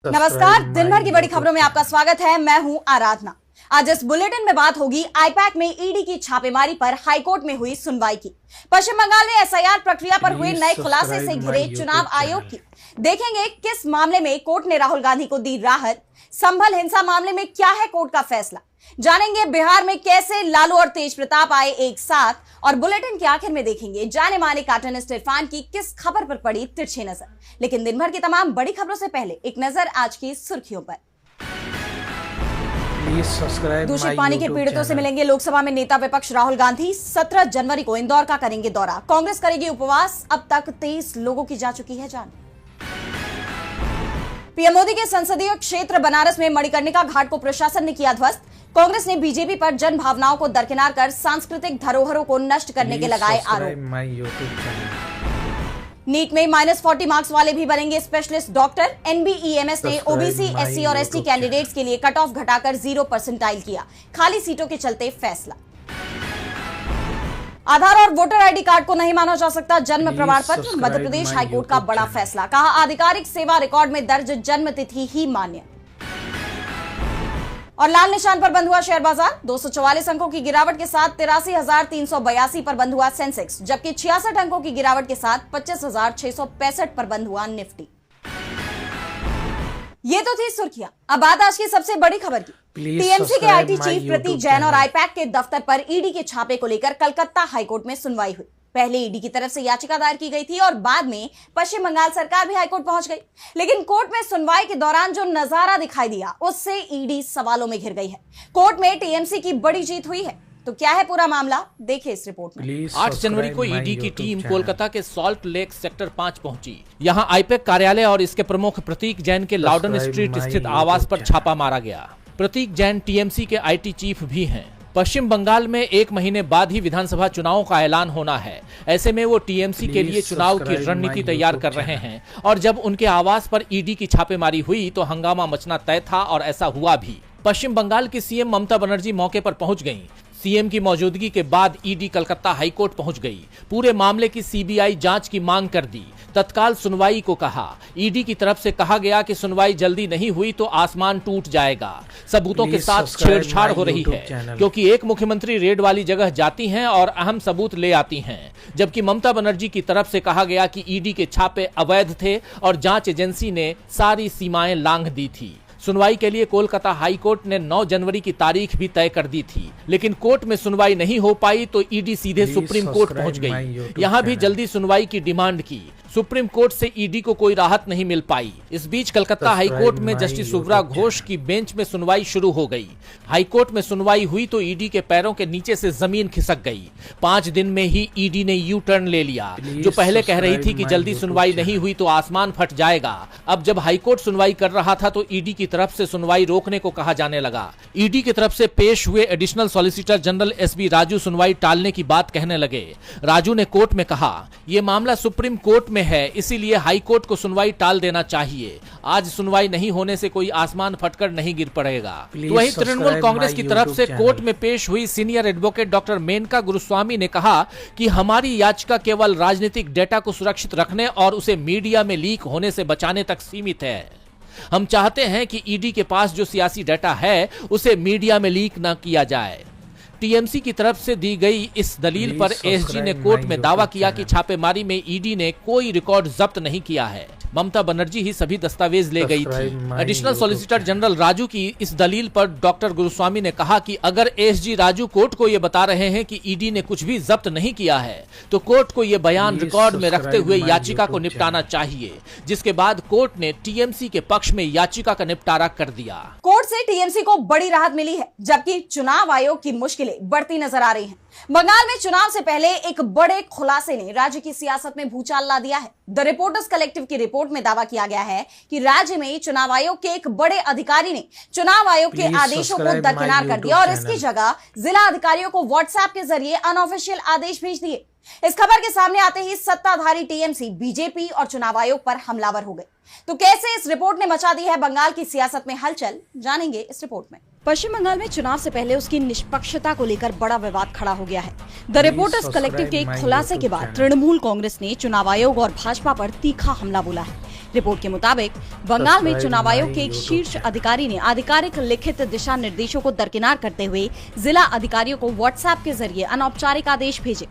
नमस्कार, दिन भर की बड़ी खबरों में आपका स्वागत है। मैं हूं आराधना। आज इस बुलेटिन में बात होगी आईपैक में ईडी की छापेमारी पर हाईकोर्ट में हुई सुनवाई की, पश्चिम बंगाल में एसआईआर प्रक्रिया पर हुए नए खुलासे से घिरे चुनाव आयोग की, देखेंगे किस मामले में कोर्ट ने राहुल गांधी को दी राहत, संभल हिंसा मामले में क्या है कोर्ट का फैसला, जानेंगे बिहार में कैसे लालू और तेज प्रताप आए एक साथ, और बुलेटिन के आखिर में देखेंगे जाने माने कार्टूनिस्ट इरफान की किस खबर पर पड़ी तिरछी नजर। लेकिन दिन भर की तमाम बड़ी खबरों से पहले एक नजर आज की सुर्खियों पर। दूषित पानी के पीड़ितों से मिलेंगे लोकसभा में नेता विपक्ष राहुल गांधी। 17 जनवरी को इंदौर का करेंगे दौरा। कांग्रेस करेगी उपवास। अब तक 23 लोगों की जा चुकी है जान। पीएम मोदी के संसदीय क्षेत्र बनारस में मणिकर्णिका घाट को प्रशासन ने किया ध्वस्त। कांग्रेस ने बीजेपी पर जन भावनाओं को दरकिनार कर सांस्कृतिक धरोहरों को नष्ट करने के लगाए आरोप। नीट में -40 मार्क्स वाले भी बनेंगे स्पेशलिस्ट डॉक्टर। एनबीईएमएस ने ओबीसी, एससी और एसटी कैंडिडेट्स के लिए कट ऑफ घटाकर 0 परसेंटाइल किया। खाली सीटों के चलते फैसला। आधार और वोटर आईडी कार्ड को नहीं माना जा सकता जन्म प्रमाण पत्र। मध्य प्रदेश हाईकोर्ट का बड़ा फैसला। कहा आधिकारिक सेवा रिकॉर्ड में दर्ज जन्म तिथि ही मान्य। और लाल निशान पर बंद हुआ शेयर बाजार। 244 अंकों की गिरावट के साथ 83,382 पर बंद हुआ सेंसेक्स, जबकि 66 अंकों की गिरावट के साथ 25,665 पर बंद हुआ निफ्टी। ये तो थी सुर्खियां। अब बात आज की सबसे बड़ी खबर की। टीएमसी के आईटी चीफ प्रतीक जैन और आईपैक के दफ्तर पर ईडी के छापे को लेकर कलकत्ता हाईकोर्ट में सुनवाई हुई। पहले ईडी की तरफ से याचिका दायर की गई थी और बाद में पश्चिम बंगाल सरकार भी हाईकोर्ट पहुंच गई। लेकिन कोर्ट में सुनवाई के दौरान जो नजारा दिखाई दिया उससे ईडी सवालों में घिर गई है। कोर्ट में टीएमसी की बड़ी जीत हुई है। तो क्या है पूरा मामला, देखिए इस रिपोर्ट में। 8 जनवरी को ईडी की टीम कोलकाता के सॉल्ट लेक सेक्टर 5 पहुंची। यहां आईपैक कार्यालय और इसके प्रमुख प्रतीक जैन के लाउडन स्ट्रीट स्थित आवास पर छापा मारा गया। प्रतीक जैन टीएमसी के आईटी चीफ भी हैं। पश्चिम बंगाल में 1 महीने बाद ही विधानसभा चुनाव का ऐलान होना है। ऐसे में वो टीएमसी के लिए चुनाव की रणनीति तैयार कर रहे हैं और जब उनके आवास पर ईडी की छापेमारी हुई तो हंगामा मचना तय था और ऐसा हुआ भी। पश्चिम बंगाल की सीएम ममता बनर्जी मौके पर पहुंच गईं। सीएम की मौजूदगी के बाद ईडी कलकत्ता हाईकोर्ट पहुंच गई। पूरे मामले की सीबीआई जांच की मांग कर दी। तत्काल सुनवाई को कहा। ईडी की तरफ से कहा गया कि सुनवाई जल्दी नहीं हुई तो आसमान टूट जाएगा। सबूतों के साथ छेड़छाड़ हो रही है क्योंकि एक मुख्यमंत्री रेड वाली जगह जाती हैं और अहम सबूत ले आती हैं, जबकि ममता बनर्जी की तरफ से कहा गया कि ईडी के छापे अवैध थे और जांच एजेंसी ने सारी सीमाएं लांघ दी थी। सुनवाई के लिए कोलकाता हाई कोर्ट ने 9 जनवरी की तारीख भी तय कर दी थी, लेकिन कोर्ट में सुनवाई नहीं हो पाई तो ईडी सीधे सुप्रीम कोर्ट पहुंच गई। यहां भी जल्दी सुनवाई की डिमांड की। सुप्रीम कोर्ट से ईडी को कोई राहत नहीं मिल पाई। इस बीच कलकत्ता हाईकोर्ट में जस्टिस सुब्रा घोष की बेंच में सुनवाई शुरू हो गई। हाईकोर्ट में सुनवाई हुई तो ईडी के पैरों के नीचे से जमीन खिसक गई। 5 दिन में ही ईडी ने यू टर्न ले लिया। जो पहले कह रही थी कि जल्दी सुनवाई नहीं हुई तो आसमान फट जाएगा, अब जब हाईकोर्ट सुनवाई कर रहा था तो ईडी की तरफ से सुनवाई रोकने को कहा जाने लगा। ईडी की तरफ से पेश हुए additional solicitor general SB Raju सुनवाई टालने की बात कहने लगे। राजू ने कोर्ट में कहा, यह मामला सुप्रीम कोर्ट में है, इसीलिए हाई कोर्ट को सुनवाई टाल देना चाहिए। आज सुनवाई नहीं होने से कोई आसमान फटकर नहीं गिर पड़ेगा। तो वहीं तृणमूल कांग्रेस की तरफ से कोर्ट में पेश हुई senior advocate doctor Menaka Guruswamy ने कहा कि हमारी याचिका केवल राजनीतिक डेटा को सुरक्षित रखने और उसे मीडिया में लीक होने से बचाने तक सीमित है। हम चाहते हैं कि ईडी के पास जो सियासी डेटा है उसे मीडिया में लीक न किया जाए। टीएमसी की तरफ से दी गई इस दलील पर एसजी ने कोर्ट में दावा किया कि छापेमारी में ईडी ने कोई रिकॉर्ड जब्त नहीं किया है। ममता बनर्जी ही सभी दस्तावेज ले गई थी। एडिशनल सॉलिसिटर जनरल राजू की इस दलील पर डॉक्टर गुरुस्वामी ने कहा कि अगर एसजी राजू कोर्ट को ये बता रहे हैं कि ईडी ने कुछ भी जब्त नहीं किया है तो कोर्ट को ये बयान रिकॉर्ड में रखते हुए याचिका को निपटाना चाहिए, जिसके बाद कोर्ट ने टीएमसी के पक्ष में याचिका का निपटारा कर दिया। कोर्ट से टीएमसी को बड़ी राहत मिली है, जबकि चुनाव आयोग की मुश्किलें बढ़ती नजर आ रही हैं। बंगाल में चुनाव से पहले एक बड़े खुलासे ने राज्य की सियासत में भूचाल ला दिया है। द रिपोर्टर्स कलेक्टिव की रिपोर्ट में दावा किया गया है कि राज्य में चुनाव आयोग के एक बड़े अधिकारी ने चुनाव आयोग के आदेशों को दरकिनार कर दिया और इसकी जगह जिला अधिकारियों को व्हाट्सएप के जरिए अनऑफिशियल आदेश भेज दिए। इस खबर के सामने आते ही सत्ताधारी टीएमसी, बीजेपी और चुनाव आयोग पर हमलावर हो गए। तो कैसे इस रिपोर्ट ने मचा दी है बंगाल की सियासत में हलचल, जानेंगे इस रिपोर्ट में। पश्चिम बंगाल में चुनाव से पहले उसकी निष्पक्षता को लेकर बड़ा विवाद खड़ा हो गया है। द रिपोर्टर्स कलेक्टिव के एक खुलासे के बाद तृणमूल कांग्रेस ने चुनाव आयोग और भाजपा पर तीखा हमला बोला है। रिपोर्ट के मुताबिक बंगाल में चुनाव आयोग के एक शीर्ष अधिकारी ने आधिकारिक लिखित दिशा निर्देशों को दरकिनार करते हुए जिला अधिकारियों को व्हाट्सएप के जरिए अनौपचारिक आदेश भेजे।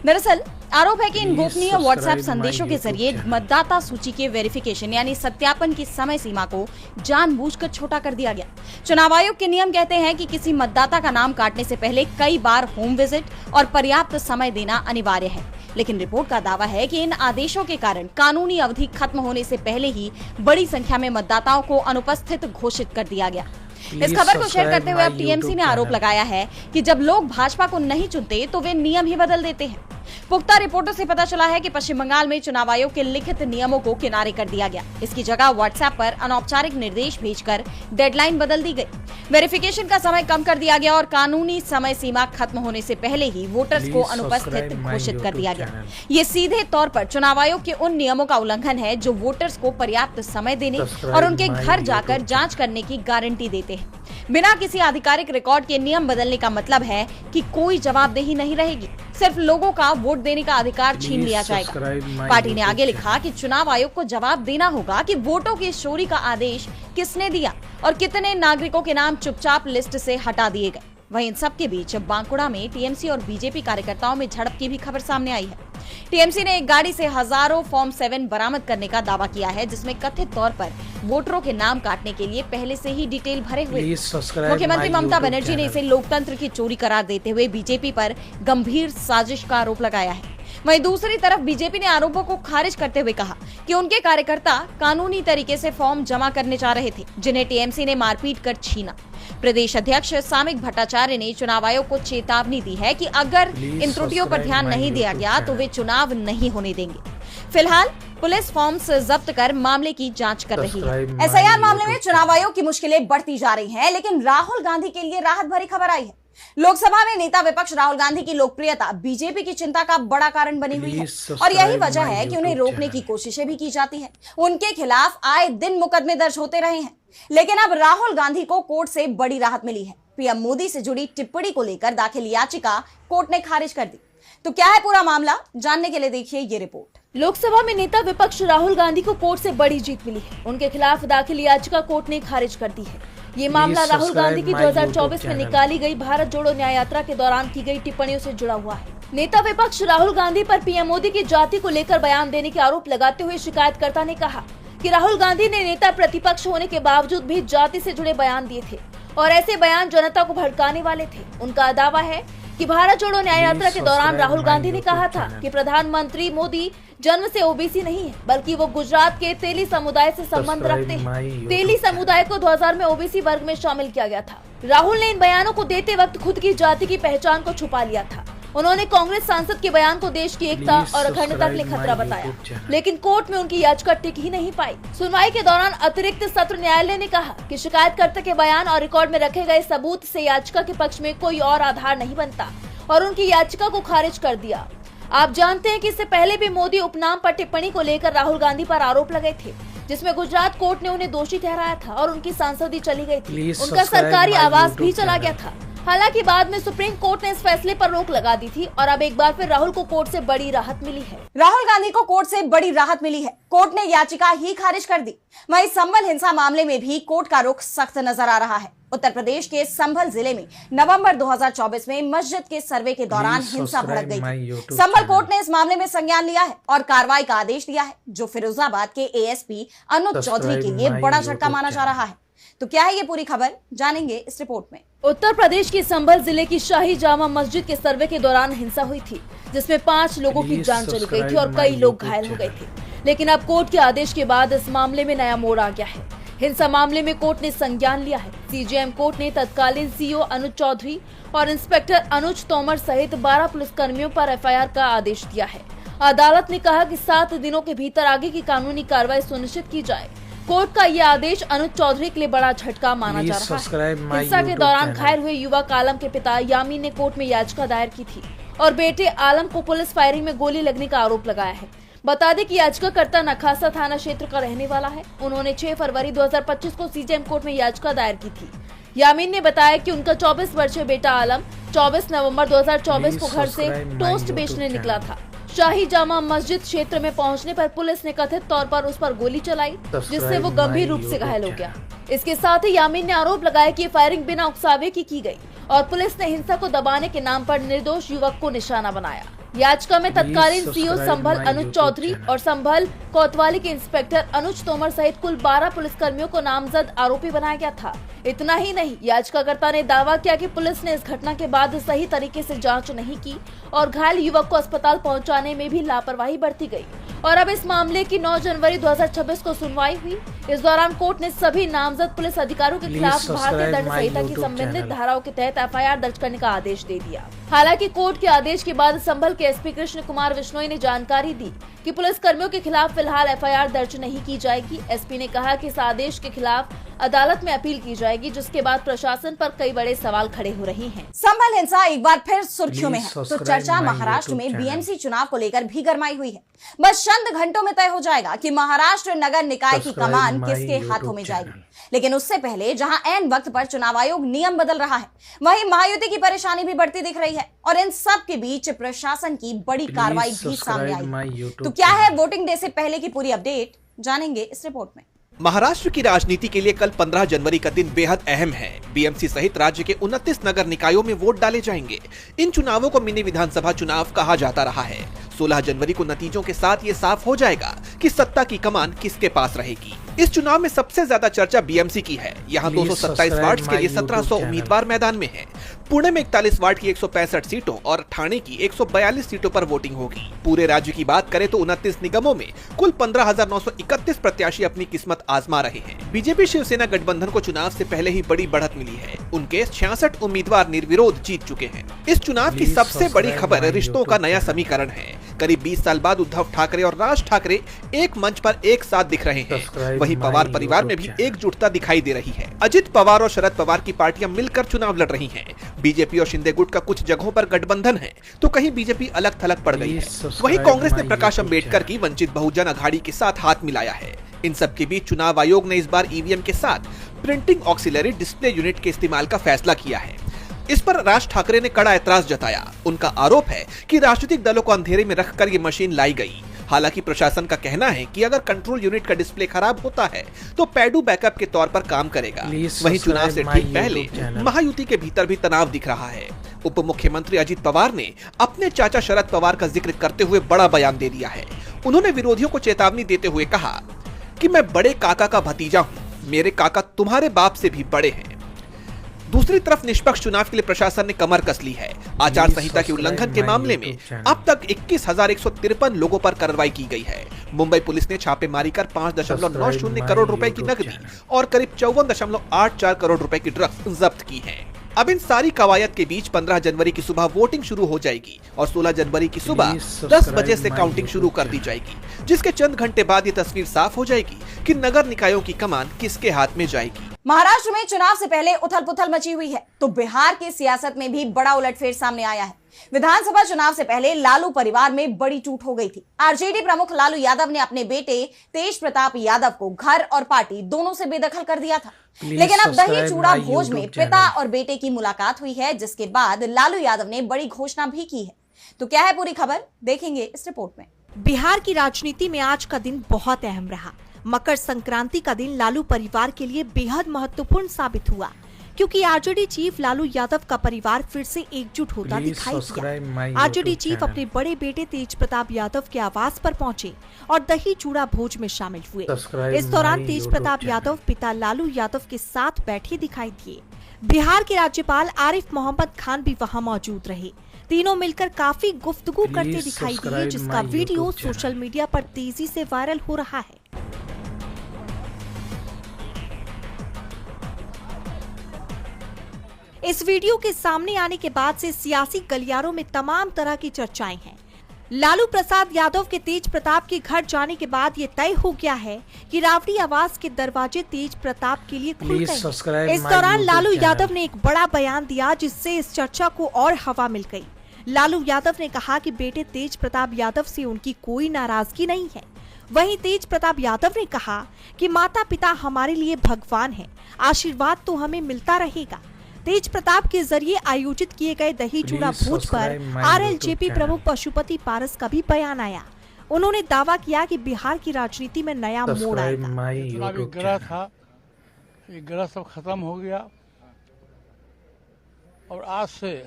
दरअसल आरोप है कि इन गोपनीय व्हाट्सएप संदेशों के जरिए मतदाता सूची के वेरिफिकेशन यानी सत्यापन की समय सीमा को जानबूझकर छोटा कर दिया गया। चुनाव आयोग के नियम कहते हैं कि किसी मतदाता का नाम काटने से पहले कई बार होम विजिट और पर्याप्त समय देना अनिवार्य है, लेकिन रिपोर्ट का दावा है कि इन आदेशों के कारण कानूनी अवधि खत्म होने से पहले ही बड़ी संख्या में मतदाताओं को अनुपस्थित घोषित कर दिया गया। इस खबर को शेयर करते हुए अब टीएमसी ने आरोप लगाया है कि जब लोग भाजपा को नहीं चुनते तो वे नियम ही बदल देते हैं। पुख्ता रिपोर्टों से पता चला है कि पश्चिम बंगाल में चुनाव आयोग के लिखित नियमों को किनारे कर दिया गया। इसकी जगह व्हाट्सएप पर अनौपचारिक निर्देश भेजकर डेडलाइन बदल दी गई, वेरिफिकेशन का समय कम कर दिया गया और कानूनी समय सीमा खत्म होने से पहले ही वोटर्स को अनुपस्थित घोषित कर दिया गया। ये सीधे तौर पर चुनाव आयोग के उन नियमों का उल्लंघन है जो वोटर्स को पर्याप्त समय देने और उनके घर जाकर जांच करने की गारंटी देते हैं। बिना किसी आधिकारिक रिकॉर्ड के नियम बदलने का मतलब है कि कोई जवाबदेही नहीं रहेगी, सिर्फ लोगों का वोट देने का अधिकार छीन लिया जाएगा। पार्टी ने आगे लिखा कि चुनाव आयोग को जवाब देना होगा कि वोटों की चोरी का आदेश किसने दिया और कितने नागरिकों के नाम चुपचाप लिस्ट से हटा दिए गए। वहीं इन सब के बीच बांकुड़ा में टीएमसी और बीजेपी कार्यकर्ताओं में झड़प की भी खबर सामने आई है। टीएमसी ने एक गाड़ी से हजारों फॉर्म 7 बरामद करने का दावा किया है, जिसमें कथित तौर पर वोटरों के नाम काटने के लिए पहले से ही डिटेल भरे हुए। मुख्यमंत्री ममता बनर्जी ने इसे लोकतंत्र की चोरी करार देते हुए बीजेपी पर गंभीर साजिश का आरोप लगाया है। वहीं दूसरी तरफ बीजेपी ने आरोपों को खारिज करते हुए कहा कि उनके कार्यकर्ता कानूनी तरीके से फॉर्म जमा करने जा रहे थे, जिन्हें टीएमसी ने मारपीट कर छीना। प्रदेश अध्यक्ष सामिक भट्टाचार्य ने चुनाव आयोग को चेतावनी दी है कि अगर इन त्रुटियों पर ध्यान नहीं दिया गया तो वे चुनाव नहीं होने देंगे। फिलहाल पुलिस फॉर्म्स जब्त कर मामले की जांच कर रही है। एसआईआर मामले में चुनाव आयोग की मुश्किलें बढ़ती जा रही हैं, लेकिन राहुल गांधी के लिए राहत भरी खबर आई है। लोकसभा में नेता विपक्ष राहुल गांधी की लोकप्रियता बीजेपी की चिंता का बड़ा कारण बनी हुई है और यही वजह है कि उन्हें रोकने की कोशिशें भी की जाती है। उनके खिलाफ आए दिन मुकदमे दर्ज होते रहे हैं, लेकिन अब राहुल गांधी को कोर्ट से बड़ी राहत मिली है। पीएम मोदी से जुड़ी टिप्पणी को लेकर दाखिल याचिका कोर्ट ने खारिज कर दी। तो क्या है पूरा मामला, जानने के लिए देखिए ये रिपोर्ट। लोकसभा में नेता विपक्ष राहुल गांधी को कोर्ट से बड़ी जीत मिली है। उनके खिलाफ दाखिल याचिका कोर्ट ने खारिज कर दी है। ये मामला राहुल गांधी की 2024 में निकाली गई भारत जोड़ो न्याय यात्रा के दौरान की गई टिप्पणियों से जुड़ा हुआ है। नेता विपक्ष राहुल गांधी पर पीएम मोदी की जाति को लेकर बयान देने के आरोप लगाते हुए शिकायतकर्ता ने कहा कि राहुल गांधी ने नेता प्रतिपक्ष होने के बावजूद भी जाति से जुड़े बयान दिए थे और ऐसे बयान जनता को भड़काने वाले थे। उनका दावा है कि भारत जोड़ो न्याय यात्रा के दौरान राहुल गांधी ने कहा था कि प्रधानमंत्री मोदी जन्म से ओबीसी नहीं है, बल्कि वो गुजरात के तेली समुदाय से संबंध रखते हैं। तेली समुदाय को 2000 में ओबीसी वर्ग में शामिल किया गया था। राहुल ने इन बयानों को देते वक्त खुद की जाति की पहचान को छुपा लिया था। उन्होंने कांग्रेस सांसद के बयान को देश की एकता और अखंडता के लिए खतरा बताया, लेकिन कोर्ट में उनकी याचिका टिक ही नहीं पाई। सुनवाई के दौरान अतिरिक्त सत्र न्यायालय ने कहा कि शिकायतकर्ता के बयान और रिकॉर्ड में रखे गए सबूत से याचिका के पक्ष में कोई और आधार नहीं बनता और उनकी याचिका को खारिज कर दिया। आप जानते हैं कि इससे पहले भी मोदी उपनाम पर टिप्पणी को लेकर राहुल गांधी पर आरोप लगे थे, जिसमें गुजरात कोर्ट ने उन्हें दोषी ठहराया था और उनकी सांसदी चली गई थी। उनका सरकारी आवास भी चला गया था। हालांकि बाद में सुप्रीम कोर्ट ने इस फैसले पर रोक लगा दी थी और अब एक बार फिर राहुल को कोर्ट से बड़ी राहत मिली है। राहुल गांधी को कोर्ट से बड़ी राहत मिली है। कोर्ट ने याचिका ही खारिज कर दी। वहीं संभल हिंसा मामले में भी कोर्ट का रुख सख्त नजर आ रहा है। उत्तर प्रदेश के संभल जिले में नवंबर 2024 में मस्जिद के सर्वे के दौरान हिंसा भड़क गई थी। संभल कोर्ट ने इस मामले में संज्ञान लिया है और कार्रवाई का आदेश दिया है, जो फिरोजाबाद के एएसपी अनुज चौधरी के लिए बड़ा झटका माना जा रहा है। तो क्या है ये पूरी खबर, जानेंगे इस रिपोर्ट में। उत्तर प्रदेश के संभल जिले की शाही जामा मस्जिद के सर्वे के दौरान हिंसा हुई थी, जिसमें 5 लोगों की जान चली गई थी और कई लोग घायल हो गए थे। लेकिन अब कोर्ट के आदेश के बाद इस मामले में नया मोड़ आ गया है। हिंसा मामले में कोर्ट ने संज्ञान लिया है। सीजेएम कोर्ट ने तत्कालीन सीओ अनुज चौधरी और इंस्पेक्टर अनुज तोमर सहित 12 पुलिसकर्मियों पर एफआईआर का आदेश दिया है। अदालत ने कहा कि 7 दिनों के भीतर आगे की कानूनी कार्रवाई सुनिश्चित की जाए। कोर्ट का यह आदेश अनुज चौधरी के लिए बड़ा झटका माना जा रहा है। हिंसा के दौरान घायल हुए युवक आलम के पिता यामीन ने कोर्ट में याचिका दायर की थी और बेटे आलम को पुलिस फायरिंग में गोली लगने का आरोप लगाया है। बता दें कि याचिकाकर्ता नखासा थाना क्षेत्र का रहने वाला है। उन्होंने 6 फरवरी 2025 को सीजेएम कोर्ट में याचिका दायर की थी। यामीन ने बताया कि उनका 24 वर्षीय बेटा आलम 24 नवंबर 2024 को घर से टोस्ट बेचने निकला था। शाही जामा मस्जिद क्षेत्र में पहुंचने पर पुलिस ने कथित तौर पर उस पर गोली चलाई, जिससे वो गंभीर रूप से घायल हो गया। इसके साथ ही यामीन ने आरोप लगाया कि ये फायरिंग बिना उकसावे की गई और पुलिस ने हिंसा को दबाने के नाम पर निर्दोष युवक को निशाना बनाया। याचिका में तत्कालीन सीओ संभल अनुज चौधरी और संभल कोतवाली के इंस्पेक्टर अनुज तोमर सहित कुल 12 पुलिसकर्मियों को नामजद आरोपी बनाया गया था। इतना ही नहीं, याचिकाकर्ता ने दावा किया कि पुलिस ने इस घटना के बाद सही तरीके से जांच नहीं की और घायल युवक को अस्पताल पहुंचाने में भी लापरवाही बरती गई। और अब इस मामले की 9 जनवरी 2026 को सुनवाई हुई। इस दौरान कोर्ट ने सभी नामजद पुलिस अधिकारियों के खिलाफ भारतीय दंड संहिता की संबंधित धाराओं के तहत एफआईआर दर्ज करने का आदेश दे दिया। हालांकि कोर्ट के आदेश के बाद संभल के एसपी कृष्ण कुमार बिश्नोई ने जानकारी दी कि पुलिस कर्मियों के खिलाफ फिलहाल एफआईआर दर्ज नहीं की जाएगी। एसपी ने कहा कि इस आदेश के खिलाफ अदालत में अपील की जाएगी, जिसके बाद प्रशासन पर कई बड़े सवाल खड़े हो रहे हैं। संभल हिंसा एक बार फिर सुर्खियों में है, तो चर्चा महाराष्ट्र में बीएमसी चुनाव को लेकर भी गरमाई हुई है। बस चंद घंटों में तय हो जाएगा कि महाराष्ट्र नगर निकाय की कमान किसके हाथों में जाएगी। लेकिन उससे पहले जहां ऐन वक्त पर चुनाव आयोग नियम बदल रहा है, वहीं महायुति की परेशानी भी बढ़ती दिख रही है और इन सब के बीच प्रशासन की बड़ी कार्रवाई भी सामने आई। तो क्या है वोटिंग डे से पहले की पूरी अपडेट, जानेंगे इस रिपोर्ट में। महाराष्ट्र की राजनीति के लिए कल 15 जनवरी का दिन बेहद अहम है। बीएमसी सहित राज्य के 29 नगर निकायों में वोट डाले जाएंगे। इन चुनावों को मिनी विधानसभा चुनाव कहा जाता रहा है। 16 जनवरी को नतीजों के साथ ये साफ हो जाएगा कि सत्ता की कमान किसके पास रहेगी। इस चुनाव में सबसे ज्यादा चर्चा बीएमसी की है। यहाँ 227 वार्ड के लिए 1700 उम्मीदवार मैदान में हैं। पुणे में 41 वार्ड की 165 सीटों और ठाणे की 142 सीटों पर वोटिंग होगी। पूरे राज्य की बात करें तो 29 निगमों में कुल 15,931 प्रत्याशी अपनी किस्मत आजमा रहे हैं। बीजेपी शिवसेना गठबंधन को चुनाव से पहले ही बड़ी बढ़त मिली है। उनके 66 उम्मीदवार निर्विरोध जीत चुके हैं। इस चुनाव की सबसे बड़ी खबर रिश्तों का नया समीकरण है। करीब 20 साल बाद उद्धव ठाकरे और राज ठाकरे एक मंच पर एक साथ दिख रहे हैं। वहीं पवार परिवार में भी एकजुटता दिखाई दे रही है। अजित पवार और शरद पवार की पार्टियां मिलकर चुनाव लड़ रही हैं। बीजेपी और शिंदे गुट का कुछ जगहों पर गठबंधन है, तो कहीं बीजेपी अलग थलग पड़ गई है। वहीं कांग्रेस ने प्रकाश अम्बेडकर की वंचित बहुजन अघाड़ी के साथ हाथ मिलाया है। इन सब के बीच चुनाव आयोग ने इस बार ईवीएम के साथ प्रिंटिंग ऑक्सिलरी डिस्प्ले यूनिट के इस्तेमाल का फैसला किया है। इस पर राज ठाकरे ने कड़ा ऐतराज जताया। उनका आरोप है कि राजनीतिक दलों को अंधेरे में रखकर ये मशीन लाई गई। हालांकि प्रशासन का कहना है कि अगर कंट्रोल यूनिट का डिस्प्ले खराब होता है तो पैडू बैकअप के तौर पर काम करेगा। वहीं चुनाव से ठीक पहले महायुति के भीतर भी तनाव दिख रहा है। उप मुख्यमंत्री अजित पवार ने अपने चाचा शरद पवार का जिक्र करते हुए बड़ा बयान दे दिया है। उन्होंने विरोधियों को चेतावनी देते हुए कहा कि मैं बड़े काका का भतीजा हूँ, मेरे काका तुम्हारे बाप से भी बड़े हैं। दूसरी तरफ निष्पक्ष चुनाव के लिए प्रशासन ने कमर कस ली है। आचार संहिता के उल्लंघन के मामले में अब तक 21,153 लोगों पर कार्रवाई की गई है। मुंबई पुलिस ने छापेमारी कर 5.90 करोड़ रुपए की नकदी और करीब 54.84 करोड़ रुपए की ड्रग्स जब्त की है। अब इन सारी कवायद के बीच 15 जनवरी की सुबह वोटिंग शुरू हो जाएगी और 16 जनवरी की सुबह 10 बजे से काउंटिंग शुरू कर दी जाएगी, जिसके चंद घंटे बाद ये तस्वीर साफ हो जाएगी कि नगर निकायों की कमान किसके हाथ में जाएगी। महाराष्ट्र में चुनाव से पहले उथल पुथल मची हुई है, तो बिहार की सियासत में भी बड़ा उलटफेर सामने आया है। विधानसभा चुनाव से पहले लालू परिवार में बड़ी टूट हो गई थी। आरजेडी प्रमुख लालू यादव ने अपने बेटे तेज प्रताप यादव को घर और पार्टी दोनों से बेदखल कर दिया था। लेकिन अब दही चूड़ा भोज में पिता और बेटे की मुलाकात हुई है, जिसके बाद लालू यादव ने बड़ी घोषणा भी की है। तो क्या है पूरी खबर, देखेंगे इस रिपोर्ट में। बिहार की राजनीति में आज का दिन बहुत अहम रहा। मकर संक्रांति का दिन लालू परिवार के लिए बेहद महत्वपूर्ण साबित हुआ, क्योंकि आरजेडी चीफ लालू यादव का परिवार फिर से एकजुट होता दिखाई दिया। आरजेडी चीफ अपने बड़े बेटे तेज प्रताप यादव के आवास पर पहुंचे और दही चूड़ा भोज में शामिल हुए। इस दौरान तेज प्रताप यादव पिता लालू यादव के साथ बैठे दिखाई दिए। बिहार के राज्यपाल आरिफ मोहम्मद खान भी वहां मौजूद रहे। तीनों मिलकर काफी गुफ्तगू करते दिखाई दिए, जिसका वीडियो सोशल मीडिया पर तेजी से वायरल हो रहा है। इस वीडियो के सामने आने के बाद से सियासी गलियारों में तमाम तरह की चर्चाएं हैं। लालू प्रसाद यादव के तेज प्रताप के घर जाने के बाद ये तय हो गया है कि रावड़ी आवास के दरवाजे तेज प्रताप के लिए खुल गए। इस दौरान लालू यादव ने एक बड़ा बयान दिया, जिससे इस चर्चा को और हवा मिल गई। लालू यादव ने कहा कि बेटे तेज प्रताप यादव से उनकी कोई नाराजगी नहीं है। वहीं तेज प्रताप यादव ने कहा कि माता पिता हमारे लिए भगवान हैं, आशीर्वाद तो हमें मिलता रहेगा। तेज प्रताप के जरिए आयोजित किए गए दही चूड़ा भोज पर RLJP प्रमुख पशुपति पारस का भी बयान आया। उन्होंने दावा किया कि बिहार की राजनीति में नया मोड़ आएगा। ग्रह था, ये ग्रह सब खत्म हो गया और आज से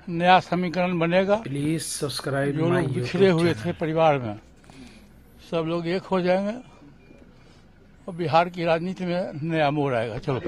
नया समीकरण बनेगा। Please subscribe. जो लोग बिखरे हुए थे परिवार में सब लोग एक हो जाएंगे और बिहार की राजनीति में नया मोड़ आएगा। चलो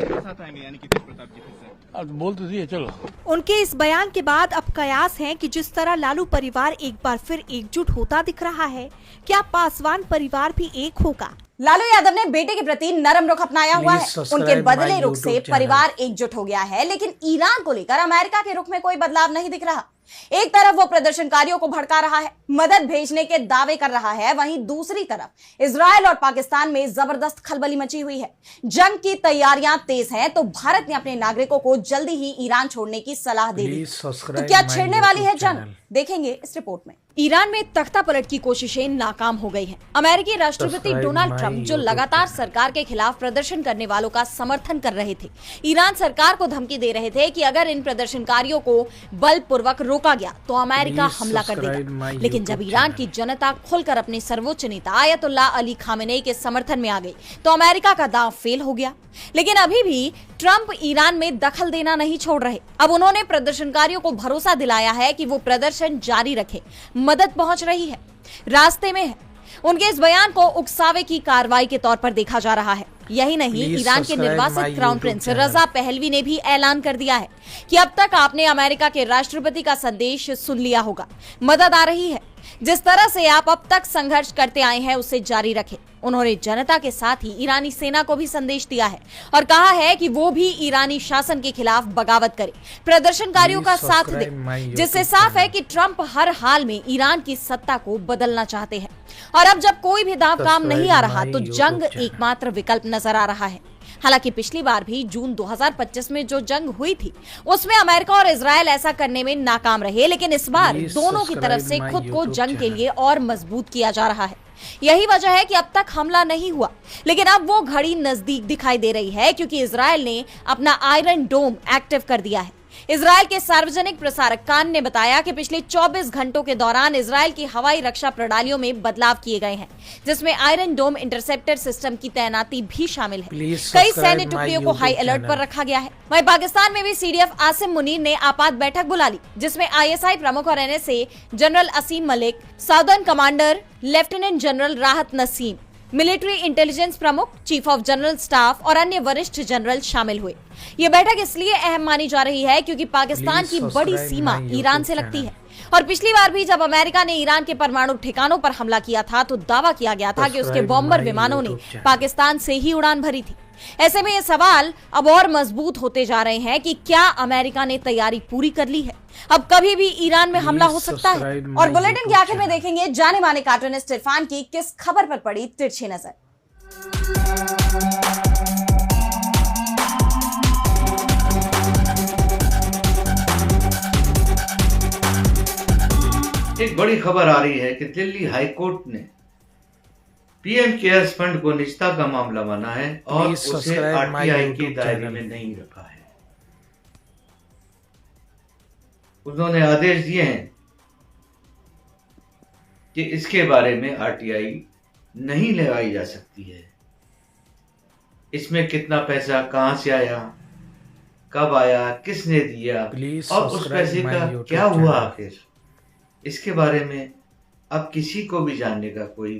अब बोल तो दिए, चलो। उनके इस बयान के बाद अब कयास है कि जिस तरह लालू परिवार एक बार फिर एकजुट होता दिख रहा है, क्या पासवान परिवार भी एक होगा? लालू यादव ने बेटे के प्रति नरम रुख अपनाया हुआ है। उनके बदले रुख से परिवार एकजुट हो गया है, लेकिन ईरान को लेकर अमेरिका के रुख में कोई बदलाव नहीं दिख रहा। एक तरफ वो प्रदर्शनकारियों को भड़का रहा है, मदद भेजने के दावे कर रहा है, वहीं दूसरी तरफ इजराइल और पाकिस्तान में जबरदस्त खलबली मची हुई है। जंग की तैयारियां तेज हैं, तो भारत ने अपने नागरिकों को जल्दी ही ईरान छोड़ने की सलाह दे दी। तो क्या छिड़ने वाली है जंग? देखेंगे इस रिपोर्ट में। ईरान में तख्ता पलट की कोशिशें नाकाम हो गई हैं। अमेरिकी राष्ट्रपति डोनाल्ड ट्रंप जो लगातार सरकार के खिलाफ प्रदर्शन करने वालों का समर्थन कर रहे थे, ईरान सरकार को धमकी दे रहे थे कि अगर इन प्रदर्शनकारियों को बलपूर्वक रोका गया तो अमेरिका हमला कर देगा। लेकिन जब ईरान की जनता खुलकर अपने सर्वोच्च नेता आयतुल्लाह अली खामेनेई के समर्थन में आ गई तो अमेरिका का दांव फेल हो गया। लेकिन अभी भी ट्रंप ईरान में दखल देना नहीं छोड़ रहे। अब उन्होंने प्रदर्शनकारियों को भरोसा दिलाया है कि वो प्रदर्शन जारी रखे, मदद पहुंच रही है, रास्ते में है। उनके इस बयान को उकसावे की कार्रवाई के तौर पर देखा जा रहा है। यही नहीं, ईरान के निर्वासित क्राउन प्रिंस रजा पहलवी ने भी ऐलान कर दिया है कि अब तक आपने अमेरिका के राष्ट्रपति का संदेश सुन लिया होगा, मदद आ रही है। जिस तरह से आप अब तक संघर्ष करते आए हैं उसे जारी रखें। उन्होंने जनता के साथ ही ईरानी सेना को भी संदेश दिया है और कहा है कि वो भी ईरानी शासन के खिलाफ बगावत करे, प्रदर्शनकारियों का साथ दे, जिससे साफ है कि ट्रंप हर हाल में ईरान की सत्ता को बदलना चाहते हैं। और अब जब कोई भी दांव काम नहीं आ रहा तो जंग एकमात्र विकल्प नजर आ रहा है। हालांकि पिछली बार भी जून 2025 में जो जंग हुई थी उसमें अमेरिका और इजराइल ऐसा करने में नाकाम रहे, लेकिन इस बार दोनों की तरफ से खुद को जंग के लिए और मजबूत किया जा रहा है। यही वजह है कि अब तक हमला नहीं हुआ, लेकिन अब वो घड़ी नजदीक दिखाई दे रही है क्योंकि इजराइल ने अपना आयरन डोम एक्टिव कर दिया है। इजराइल के सार्वजनिक प्रसारक कान ने बताया कि पिछले 24 घंटों के दौरान इजराइल की हवाई रक्षा प्रणालियों में बदलाव किए गए हैं, जिसमें आयरन डोम इंटरसेप्टर सिस्टम की तैनाती भी शामिल है। कई सैन्य टुकड़ियों को हाई अलर्ट पर रखा गया है। वहीं पाकिस्तान में भी CDF आसिम मुनीर ने आपात बैठक बुला ली, जिसमें ISI प्रमुख और NSA general Asim Malik, southern commander lieutenant general Rahat Naseem, military intelligence प्रमुख, चीफ ऑफ जनरल स्टाफ और अन्य वरिष्ठ जनरल शामिल हुए। ये बैठक इसलिए अहम मानी जा रही है क्योंकि पाकिस्तान की बड़ी सीमा ईरान से लगती है और पिछली बार भी जब अमेरिका ने ईरान के परमाणु ठिकानों पर हमला किया था तो दावा किया गया था कि उसके बॉम्बर विमानों ने पाकिस्तान से ही उड़ान भरी थी। ऐसे में ये सवाल अब और मजबूत होते जा रहे हैं कि क्या अमेरिका ने तैयारी पूरी कर ली है? अब कभी भी ईरान में हमला हो सकता है। और बुलेटिन के आखिर में देखेंगे जाने माने कार्टूनिस्ट इरफान की किस खबर पर पड़ी तिरछी नजर। एक बड़ी खबर आ रही है कि दिल्ली हाईकोर्ट ने पीएम केयर्स फंड को निजता का मामला माना है और उसे आरटीआई के दायरे में नहीं रखा है। उन्होंने आदेश दिए हैं कि इसके बारे में आरटीआई नहीं लगाई जा सकती है। इसमें कितना पैसा कहां से आया, कब आया, किसने दिया और उस पैसे का क्या हुआ आखिर, इसके बारे में अब किसी को भी जानने का कोई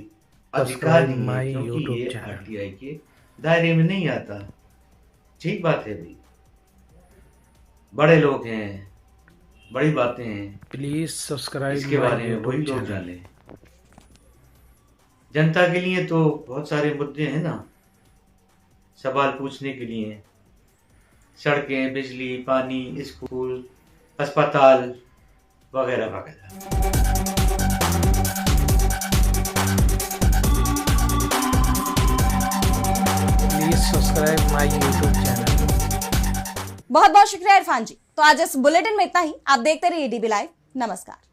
अधिकार नहीं है, क्योंकि ये आरटीआई के दायरे में नहीं आता। ठीक बात है भाई, बड़े लोग हैं, बड़ी बातें हैं, प्लीज सब्सक्राइब, इसके बारे में वही लोग जाने। जनता के लिए तो बहुत सारे मुद्दे हैं ना, सवाल पूछने के लिए, सड़कें, बिजली, पानी, स्कूल, अस्पताल वगैरह वगैरह। Subscribe my YouTube channel. बहुत बहुत शुक्रिया इरफान जी। तो आज इस बुलेटिन में इतना ही। आप देखते रहिए DB लाइव। नमस्कार।